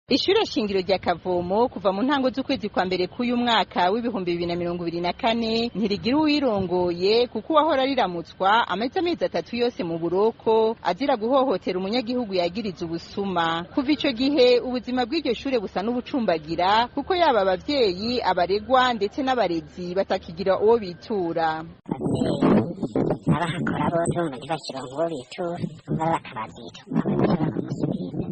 Ishure shingiro rya Kavomo kuva mu ntango z'ukwezi kwa mbere k'uyu mwaka w'ibihumbi 2024 ntirigira uwirongoye kuko uwahora riramutswa amaze amezi 3 yose mu buroko azira guhohotera umunyagihugu yagiriza ubusuma. Kuva ico gihe ubuzima bw'iryo shure busa n'ubucumbagira kuko yaba abavyeyi, abaregwa ndetse n'abarezi batakigira uwo bitura. Abahakora bose mu ntibashira ngo bitura bakabazita bakamusubira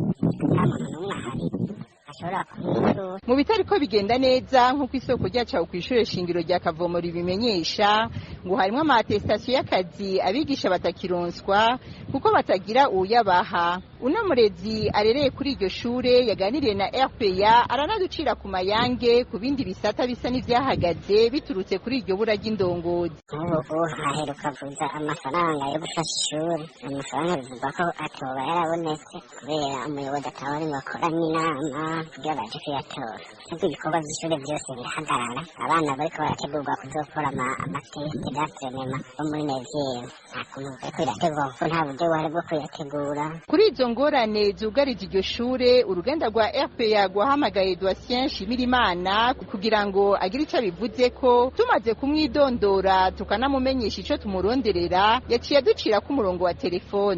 mu bitariko bigenda neza nk'uko isoko ryacaho kw'ishure shingiro rya Kavomo ribimenyesha ngo harimwo amatestation y'akazi abigisha batakironswa kuko batagira uyabaha. Uno murezi arereye kuri iryo shure yaganiriye na RPA aranaducira ku mayange ku bindi bisata bisa n'ivyahagaze biturutse kuri iryo bura ry'indongozi. Ubu haheruka kuza amafaranga yo gufasha ishure, amafaranga bivuga ko atoba yarabonetse kubera umuyobozi ataba ari bakoranye inama kugira baje kuyatora. Kuko ibikorwa vy'ishure vyose birahagarara, abana bariko barategurwa kuzokora amateste d'entraînement bo muri nevyero, nta kuntu bariko birategurwa kuko nta buryo buhari bwo kuyategura. Kuri izo ngorane zugarije iryo shure, uruganda rwa RPA rwahamagaye Doitien Shimirimana kugira ngo agire ico abivuze ko. Tumaze kumwidondora tukanamumenyesha ico tumuronderera, yaciye aducira ku murongo wa telefone.